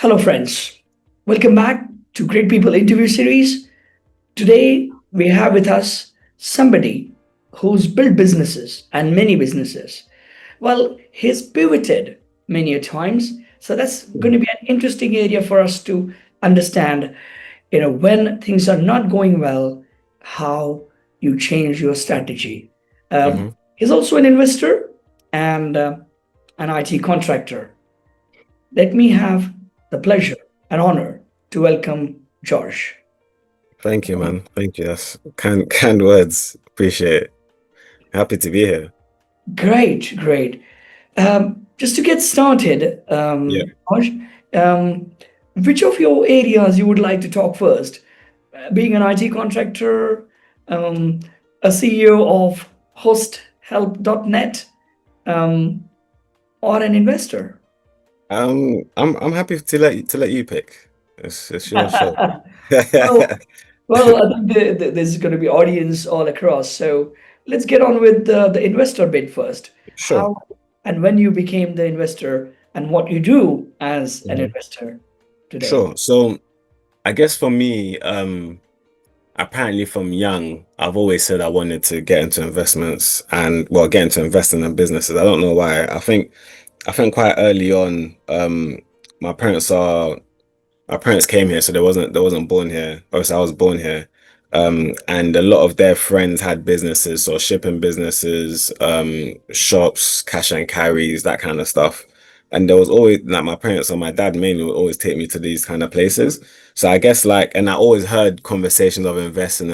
Hello, friends. Welcome back to Great People Interview Series. Today, we have with us somebody who's built businesses and many businesses. Well, he's pivoted many a times. So that's going to be an interesting area for us to understand, when things are not going well, how you change your strategy. hmm He's also an investor and an IT contractor. Let me have the pleasure and honor to welcome George. Thank you, man. Thank you. That's kind words. Appreciate it. Happy to be here. Great, great. Just to get started, Yeah. George, um, which of your areas you would like to talk first? Being an IT contractor, um, a CEO of HostHelp.net, um, or an investor? I'm happy to let you pick. It's your show. Well, well, I think there's going to be audience all across. So let's get on with the investor bit first. Sure. How and when you became the investor and what you do as an hmm investor today. Sure. So I guess for me, apparently from young, I've always said I wanted to get into investments and well, get into investing in businesses. I don't know why. I think quite early on, my parents are my parents came here, so they wasn't born here. Obviously, I was born here. And a lot of their friends had businesses, so shipping businesses, shops, cash and carries, that kind of stuff. And there was always like my parents or my dad mainly would always take me to these kind of places. So I guess and I always heard conversations of investing.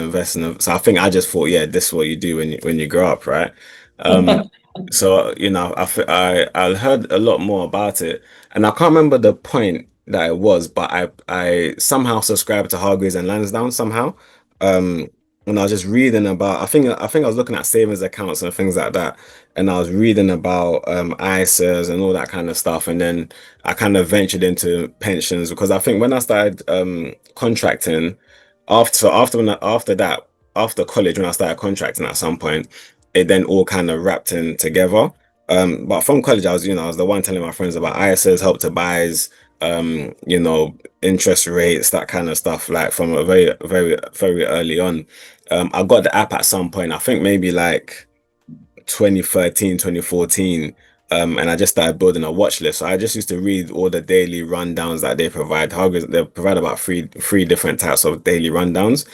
So I think I just thought, yeah, this is what you do when you grow up, right? Um, so I heard a lot more about it, and I can't remember the point that it was, but I somehow subscribed to Hargreaves and Lansdowne somehow. Um, when I was just reading about, I think I was looking at savings accounts and things like that, and I was reading about ISAs and all that kind of stuff, and then I kind of ventured into pensions because I think when I started contracting after that after college when I started contracting at some point, it then all kind of wrapped in together. But from college, I was the one telling my friends about ISAs, help to buys, interest rates, that kind of stuff, like from a very, very, very early on. I got the app at some point, I think maybe like 2013, 2014. And I just started building a watch list. So I just used to read all the daily rundowns that they provide. They provide about three different types of daily rundowns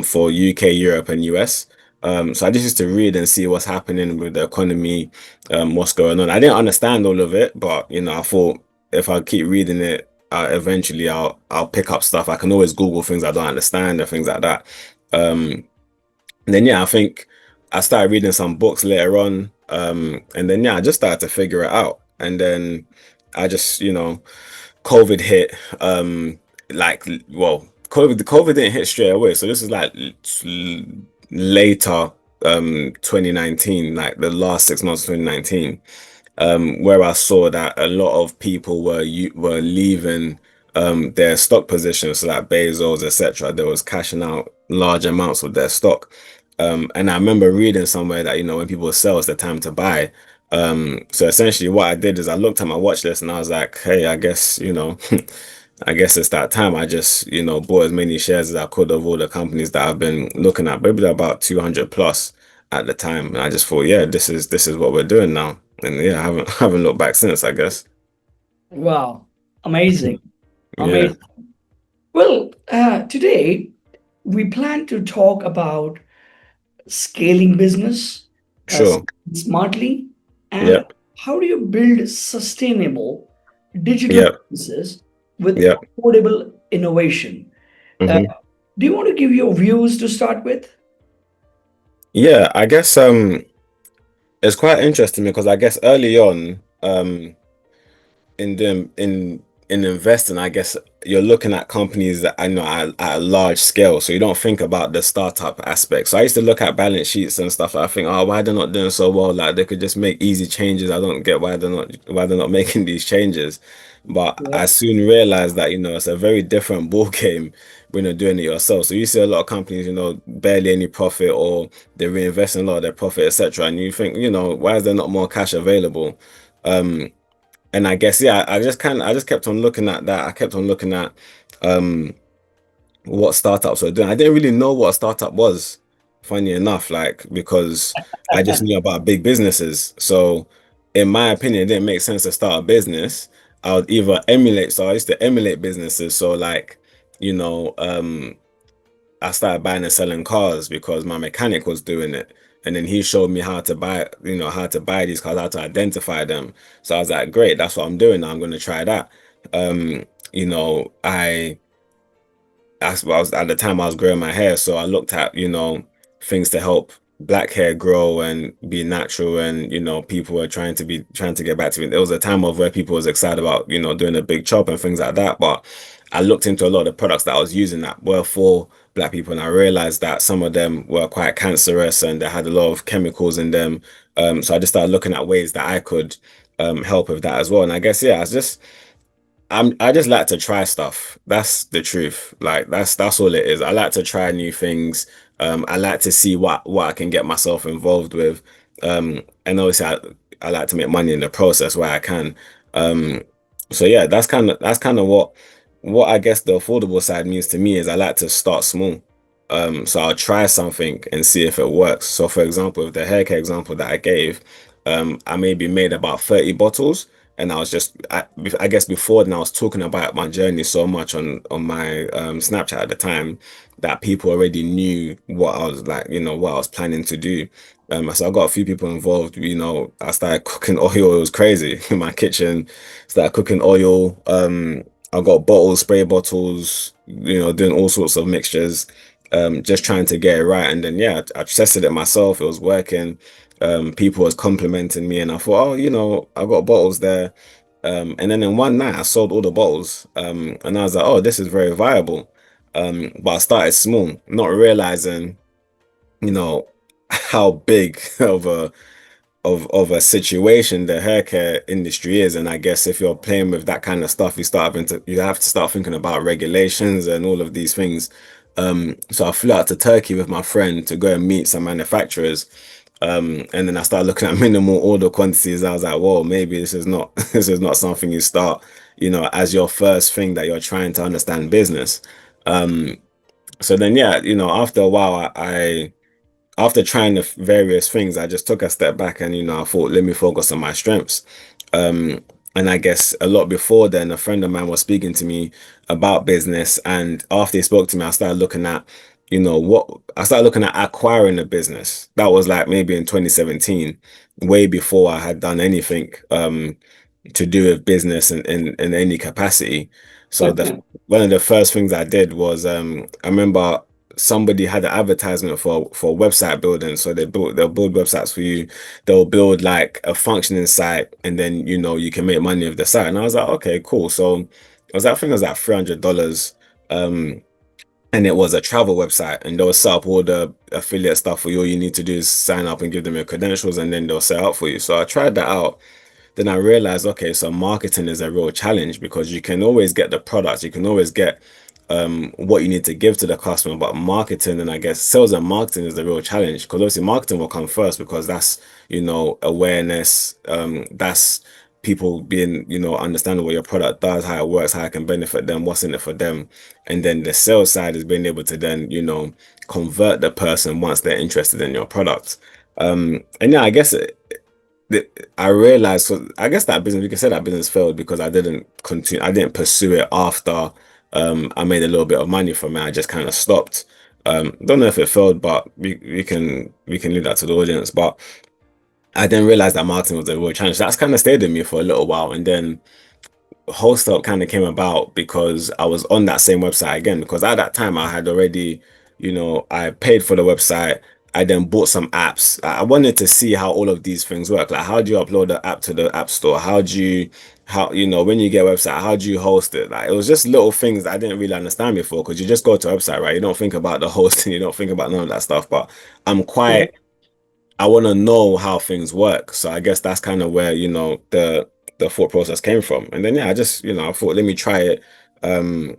for UK, Europe, and US. So I just used to read and see what's happening with the economy, what's going on. I didn't understand all of it, but I thought if I keep reading it, eventually I'll pick up stuff. I can always Google things I don't understand and things like that. Um, and then yeah, I think I started reading some books later on. And then yeah, I just started to figure it out. And then I just, COVID hit. COVID didn't hit straight away. So this is like later, 2019, like the last 6 months of 2019, where I saw that a lot of people were leaving their stock positions, so like Bezos, etc. They was cashing out large amounts of their stock. And I remember reading somewhere that when people sell, it's the time to buy. So essentially, what I did is I looked at my watch list and I was like, hey, I guess I guess it's that time. I just bought as many shares as I could of all the companies that I've been looking at. Maybe they're about 200 plus at the time, and I just thought, yeah, this is what we're doing now. And yeah, I haven't looked back since, I guess. Wow, amazing, Yeah, amazing. Well, today we plan to talk about scaling business uh, sure. smartly and Yep, how do you build sustainable digital yep, businesses with yep. affordable innovation. Uh, hmm do you want to give your views to start with? Yeah, I guess it's quite interesting because I guess early on, in them in investing, I guess you're looking at companies that I know at a large scale, so you don't think about the startup aspect. So I used to look at balance sheets and stuff. I think, oh, why they're not doing so well? Like they could just make easy changes. I don't get why they're not making these changes. But Yeah. I soon realized that it's a very different ball game when you're doing it yourself. So you see a lot of companies, barely any profit or they're reinvesting a lot of their profit, etc. And you think, why is there not more cash available? Um, and I guess yeah, I just kept on looking at that. I kept on looking at um what startups were doing. I didn't really know what a startup was, funny enough, like because I just knew about big businesses. So in my opinion, it didn't make sense to start a business. I would either emulate, so I used to emulate businesses. So like, you know, I started buying and selling cars because my mechanic was doing it. And then he showed me how to buy, you know, how to buy these cars, how to identify them. So I was like, great, that's what I'm doing now. I'm going to try that. You know, I was at the time I was growing my hair, so I looked at, you know, things to help black hair grow and be natural, and you know, people were trying to get back to me. There was a time of where people was excited about, you know, doing a big chop and things like that. But I looked into a lot of the products that I was using that were for black people, and I realized that some of them were quite cancerous and they had a lot of chemicals in them. So I just started looking at ways that I could help with that as well. And I guess yeah, I just like to try stuff. That's the truth. Like that's all it is. I like to try new things. I like to see what I can get myself involved with. And obviously I like to make money in the process where I can. Um, so yeah, that's kind of what I guess the affordable side means to me is I like to start small. So I'll try something and see if it works. So for example, with the hair care example that I gave, I maybe made about 30 bottles. And I was just, I guess before then I was talking about my journey so much on my Snapchat at the time that people already knew what I was like, you know, what I was planning to do. So I got a few people involved. You know, I started cooking oil. It was crazy in my kitchen. Started cooking oil. I got bottles, spray bottles. You know, doing all sorts of mixtures. Just trying to get it right. And then yeah, I tested it myself. It was working. People was complimenting me, and I thought, oh, you know, I got bottles there. And then in one night, I sold all the bottles. And I was like, oh, this is very viable. But I started small, not realizing, you know, how big of a situation the hair care industry is. And I guess if you're playing with that kind of stuff, you have to start thinking about regulations and all of these things. So I flew out to Turkey with my friend to go and meet some manufacturers. And then I started looking at minimal order quantities. I was like, whoa, maybe this is not this is not something you start, you know, as your first thing that you're trying to understand business. Um, so then yeah, you know, after a while I after trying the various things, I just took a step back and, you know, I thought, let me focus on my strengths. Um, and I guess a lot before then, a friend of mine was speaking to me about business. And after he spoke to me, I started looking at, you know, I started looking at acquiring a business. That was like maybe in 2017, way before I had done anything. To do with business in any capacity. So the one of the first things I did was I remember somebody had an advertisement for website building. So they'll build websites for you. They'll build like a functioning site, and then you know you can make money with the site. And I was like, okay, cool. So I think it was like $300. Um and it was a travel website, and they'll set up all the affiliate stuff for you. All you need to do is sign up and give them your credentials, and then they'll set up for you. So I tried that out. Then I realized, okay, so marketing is a real challenge because you can always get the products, you can always get what you need to give to the customer, but marketing and I guess sales and marketing is the real challenge because obviously marketing will come first because that's, you know, awareness, that's people being, you know, understanding what your product does, how it works, how it can benefit them, what's in it for them. And then the sales side is being able to then, you know, convert the person once they're interested in your product. And yeah, I guess I realized, so I guess that business, we can say that business failed because I didn't continue, I didn't pursue it after I made a little bit of money from it. I just kind of stopped. Don't know if it failed, but we can leave that to the audience. But I didn't realize that marketing was a real challenge. That's kind of stayed in me for a little while, and then HostHelp kind of came about because I was on that same website again. Because at that time, I had already, you know, I paid for the website. I then bought some apps. I wanted to see how all of these things work. Like, how do you upload the app to the app store? How, you know, when you get a website, how do you host it? Like, it was just little things that I didn't really understand before because you just go to a website, right? You don't think about the hosting, you don't think about none of that stuff. But I'm quite I want to know how things work. So I guess that's kind of where, you know, the thought process came from. And then yeah, I just, you know, I thought let me try it. Um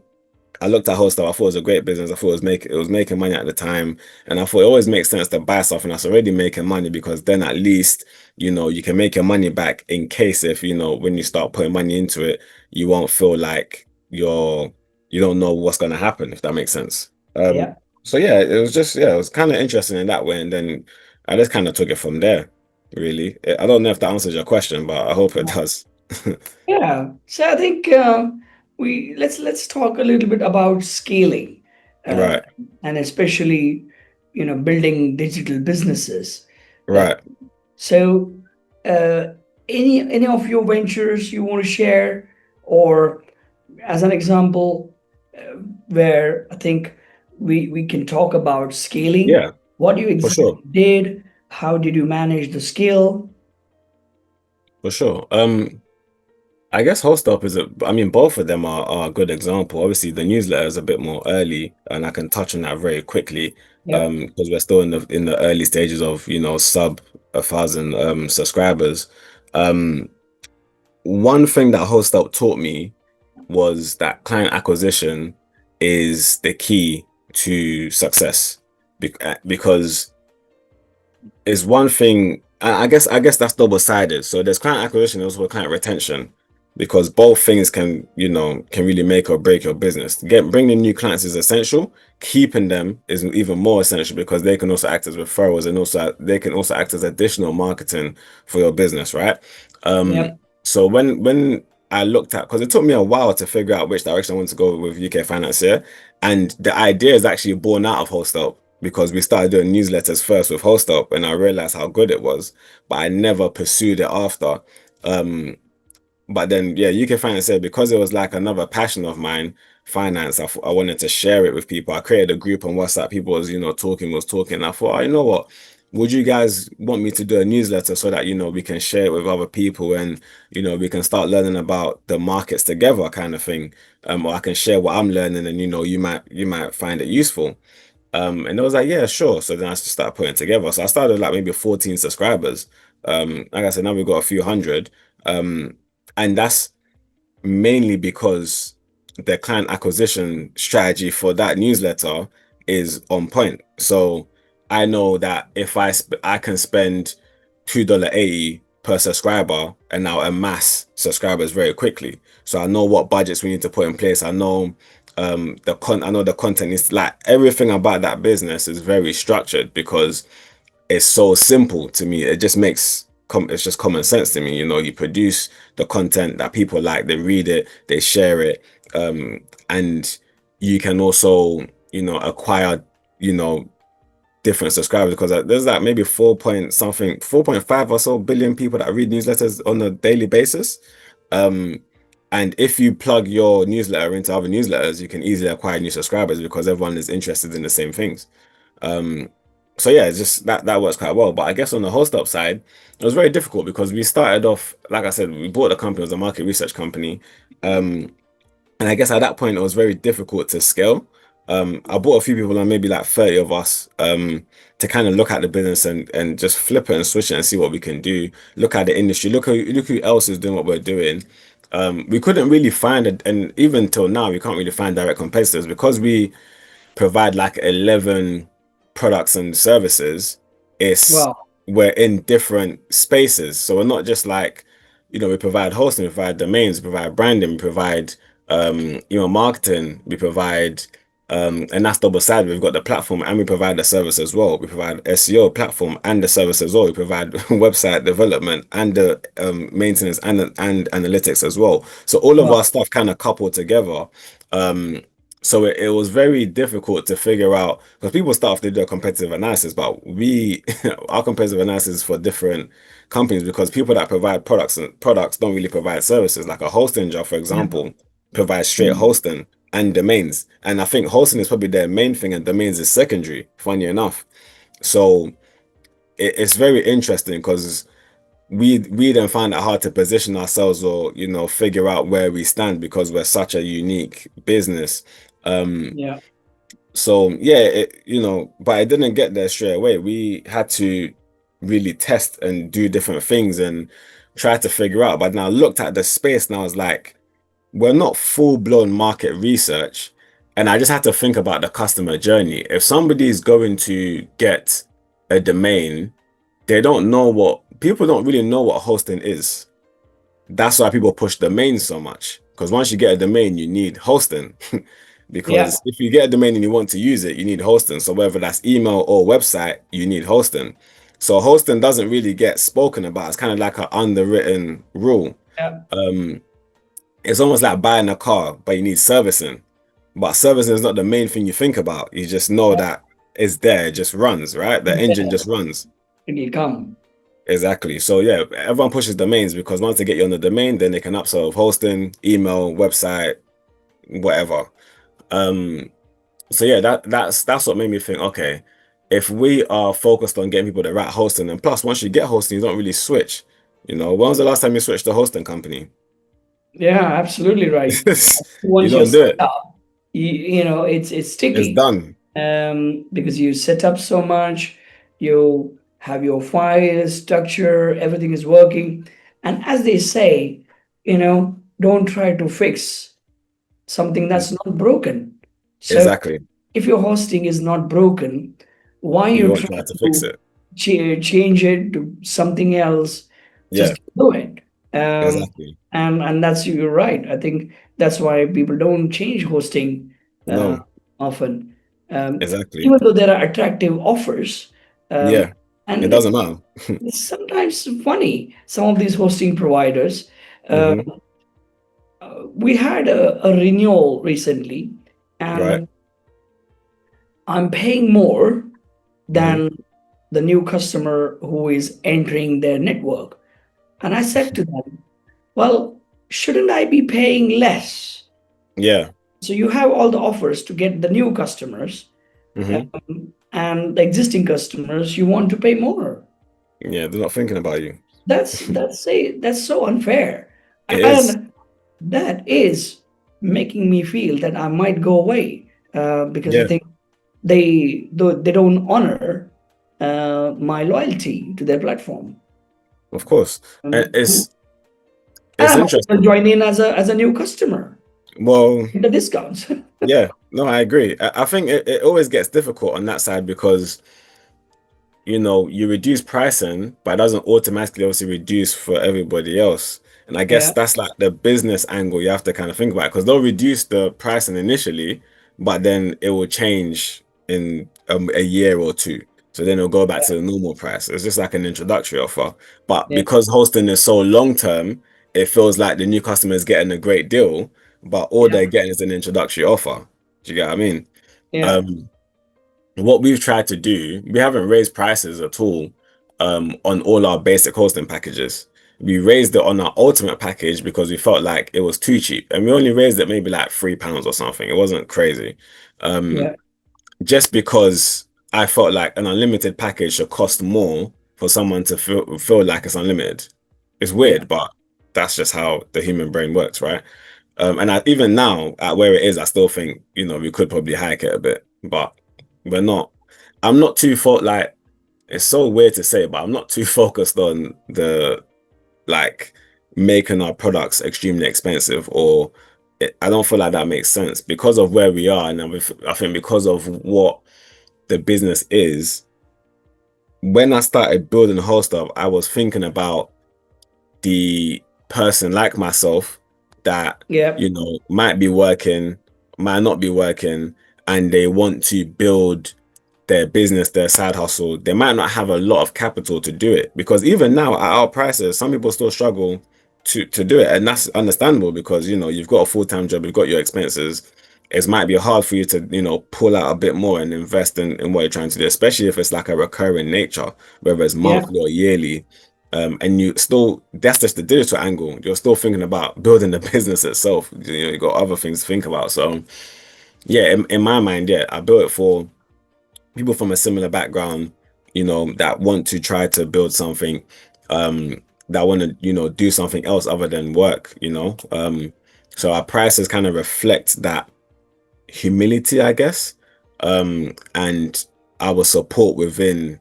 I looked at HostHelp. I thought it was a great business. I thought it was making money at the time, and I thought it always makes sense to buy something that's already making money because then at least you can make your money back in case if when you start putting money into it, you won't feel like you don't know what's going to happen if that makes sense. Yeah. So yeah, it was just it was kind of interesting in that way, and then I just kind of took it from there. Really, I don't know if that answers your question, but I hope it does. Yeah. So I think we let's talk a little bit about scaling, uh, Right, and especially building digital businesses. Uh, right. so uh, any of your ventures you want to share, or as an example, where I think we can talk about scaling. Yeah, What you for exactly sure. did? How did you manage the scale? For sure. I guess HostUp I mean, both of them are a good example. Obviously, the newsletter is a bit more early, and I can touch on that very quickly, Yep. because we're still in the early stages of, sub 1,000 subscribers. Um, One thing that HostUp taught me was that client acquisition is the key to success. Because is one thing. I guess that's double-sided. So there's client acquisition, there's also client retention, because both things can really make or break your business. Bringing new clients is essential. Keeping them is even more essential because they can also act as referrals and also they can also act as additional marketing for your business, right? Um, Yep. so when I looked at, because it took me a while to figure out which direction I wanted to go with UK Financier, and the idea is actually born out of Wholesale because we started doing newsletters first with HostUp and I realized how good it was, but I never pursued it after. Um, but then, yeah, UK Finance said because it was like another passion of mine, finance, I wanted to share it with people. I created a group on WhatsApp. People was talking. I thought, oh, you know what? Would you guys want me to do a newsletter so that, we can share it with other people and, we can start learning about the markets together kind of thing. Or I can share what I'm learning and, you might find it useful. And it was like, yeah, sure. So then I just started putting it together. So I started like maybe 14 subscribers. Like I said, now we've got a few hundred. Um, and that's mainly because the client acquisition strategy for that newsletter is on point. So I know that if I can spend $2.80 per subscriber and now amass subscribers very quickly. So I know what budgets we need to put in place. I know the content is like everything about that business is very structured because it's so simple to me. It just it's just common sense to me. You produce the content that people like, they read it, they share it, and you can also, acquire, you know, different subscribers because there's like maybe 4.5 or so billion people that read newsletters on a daily basis. Um, and if you plug your newsletter into other newsletters, you can easily acquire new subscribers because everyone is interested in the same things. Um, so yeah, it's just that works quite well. But I guess on the host up side, it was very difficult because we started off, like I said, we bought the company, it was a market research company. Um, and I guess at that point it was very difficult to scale. I brought a few people on, maybe like 30 of us, to kind of look at the business and just flip it and switch it and see what we can do. Look at the industry, look who else is doing what we're doing. We couldn't really find it, and even till now, we can't really find direct competitors because we provide like 11 products and services. It's Wow. We're in different spaces. So we're not just like, we provide hosting, we provide domains, we provide branding, we provide marketing, we provide and that's double sided. We've got the platform and we provide the service as well. We provide SEO platform and the service as well. We provide website development and the maintenance and analytics as well. So all of Wow. our stuff kind of coupled together. Um, so it was very difficult to figure out because people start off to do a competitive analysis, but our competitive analysis is for different companies because people that provide products don't really provide services. Like a hosting job, for Yeah. example, provides straight hosting and domains. And I think hosting is probably their main thing and domains is secondary, funny enough. So it's very interesting because we then find it hard to position ourselves or figure out where we stand because we're such a unique business. Um, Yeah. so yeah, but it didn't get there straight away. We had to really test and do different things and try to figure out. But now I looked at the space and I was like, we're not full-blown market research. And I just had to think about the customer journey. If somebody's going to get a domain, they don't know what people don't really know what hosting is. That's why people push domains so much. Because once you get a domain, you need hosting. Yeah, Because if you get a domain and you want to use it, you need hosting. So whether that's email or website, you need hosting. So hosting doesn't really get spoken about. It's kind of like an underwritten rule. yeah, Um, it's almost like buying a car, but you need servicing. But servicing is not the main thing you think about. You just know yeah. that it's there, it just runs, right? The engine Yeah, just runs. it will come. Exactly. So yeah, everyone pushes domains because once they get you on the domain, then they can upsell with hosting, email, website, whatever. Um, so yeah, that's what made me think, okay, if we are focused on getting people the right hosting, and plus once you get hosting, you don't really switch. When was the last time you switched to hosting company? Yeah, absolutely right. You Once you're don't do set it. up, you know it's It's sticky, done. because you set up so much, you have your file structure, everything is working, and as they say, don't try to fix something that's not broken. So Exactly. if your hosting is not broken, why You you won't try try to fix to it. change it to something else? Yeah, Just do it. Um, exactly. and that's, you're right. I think that's why people don't change hosting uh, No, often, exactly. even though there are attractive offers. Um, Yeah, it and doesn't matter. it's sometimes funny. Some of these hosting providers. Uh, Hmm. we had a renewal recently, Right. and I'm paying more Hmm. than the new customer who is entering their network. And I said to them, well, shouldn't I be paying less? Yeah. So you have all the offers to get the new customers, Hmm. and the existing customers, you want to pay more. Yeah, they're not thinking about you. That's so unfair. It is. And that is making me feel that I might go away, because I Yeah, think they don't honor my loyalty to their platform. of course. And And it's I might as well interesting. join in as a new customer, Well, the discounts. yeah, no, I agree. I think it always gets difficult on that side because you reduce pricing, but it doesn't automatically obviously reduce for everybody else. And I guess Yeah, that's like the business angle you have to kind of think about because they'll reduce the pricing initially, but then it will change in a year or two. So then it'll go back yeah, to the normal price. It's just like an introductory offer. But yeah, because hosting is so long term, it feels like the new customer is getting a great deal, but all yeah, they're getting is an introductory offer. Do you get what I mean? yeah, Um, what we've tried to do, we haven't raised prices at all on all our basic hosting packages. We raised it on our ultimate package because we felt like it was too cheap, and we only raised it maybe like £3 or something. It wasn't crazy, um, yeah, just because I felt like an unlimited package should cost more for someone to feel like it's unlimited. It's yeah, weird, but that's just how the human brain works, right? And even now, at where it is, I still think, we could probably hike it a bit, but we're not. I'm not too like, it's so weird to say, but I'm not too focused on the like making our products extremely expensive or I don't feel like that makes sense because of where we are. And I think because of what the business is, when I started building whole stuff, I was thinking about the person like myself that yeah, might be working, might not be working, and they want to build their business, their side hustle. They might not have a lot of capital to do it because even now at our prices, some people still struggle to do it, and that's understandable because you've got a full-time job, you've got your expenses. It might be hard for you to pull out a bit more and invest in what you're trying to do, especially if it's like a recurring nature, whether it's yeah, monthly or yearly. And you still, that's just the digital angle. You're still thinking about building the business itself. You got other things to think about. So yeah, in my mind, yeah, I built it for people from a similar background, that want to try to build something, that want to, do something else other than work. So our prices kind of reflect that humility, I guess, and our support within,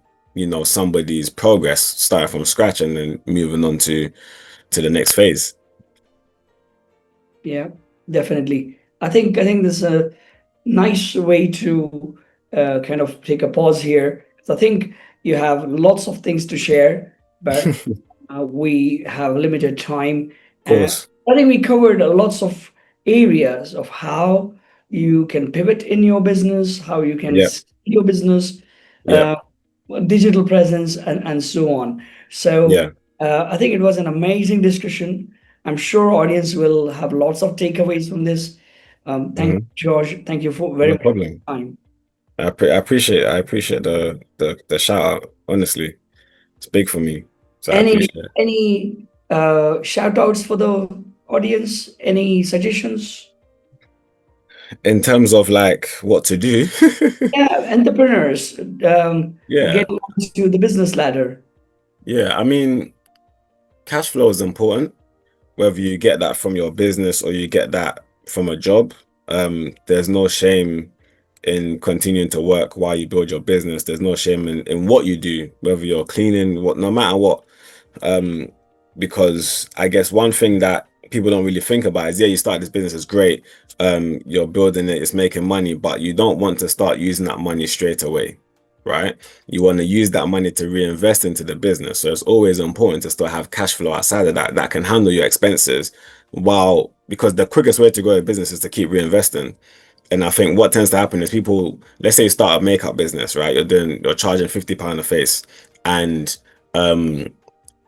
somebody's progress, starting from scratch and then moving on to the next phase. yeah. Definitely. I think this. nice way to kind of take a pause here. 'Cause I think you have lots of things to share, but Of we have limited time. And course. I think we covered lots of areas of how you can pivot in your business, how you can Yeah. scale your business, Yeah. uh, digital presence, and so on. So Yeah. I think it was an amazing discussion. I'm sure audience will have lots of takeaways from this. Thank you, Hmm. George. Thank you for very No much for problem. your time. I appreciate the shout out. Honestly, it's big for me. So I Any appreciate it. any shout outs for the audience? Any suggestions? In terms of like what to do, Yeah, entrepreneurs yeah, getting onto the business ladder. yeah. I mean, cash flow is important, whether you get that from your business or you get that from a job. There's no shame in continuing to work while you build your business. There's no shame in what you do, whether you're cleaning, what, no matter what. Um, because I guess one thing that people don't really think about is, yeah, you start this business, is great. You're building it, it's making money, but you don't want to start using that money straight away, right? You want to use that money to reinvest into the business. So it's always important to still have cash flow outside of that that can handle your expenses while, because the quickest way to grow a business is to keep reinvesting. And I think what tends to happen is people, let's say you start a makeup business, right? You're charging £50 a face, and um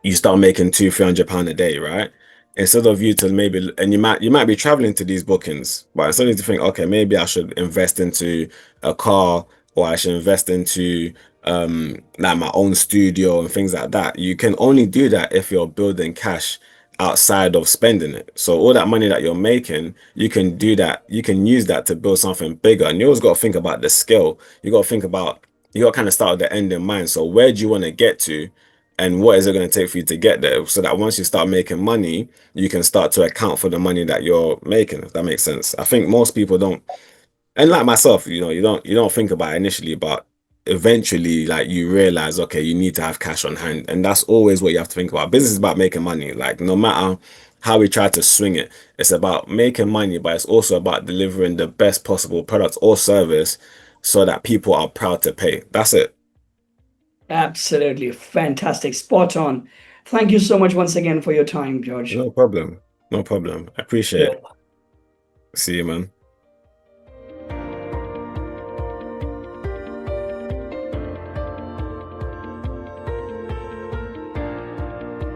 you start making £200-300 a day, right? Instead of you to maybe, and you might be traveling to these bookings, but instead of you to think, okay, maybe I should invest into a car, or I should invest into like my own studio and things like that. You can only do that if you're building cash outside of spending it. So all that money that you're making, you can do that, you can use that to build something bigger. And you always got to think about the scale. You got to think about, you got to kind of start with the end in mind. So where do you want to get to? And what is it going to take for you to get there, so that once you start making money, you can start to account for the money that you're making, if that makes sense. I think most people don't, and like myself, you don't think about it initially, but eventually like you realize, okay, you need to have cash on hand, and that's always what you have to think about. Business is about making money. Like no matter how we try to swing it, it's about making money, but it's also about delivering the best possible product or service so that people are proud to pay. That's it. Absolutely fantastic, spot on. Thank you so much once again for your time, George. No problem. No problem. I appreciate it. Yeah. See you, man.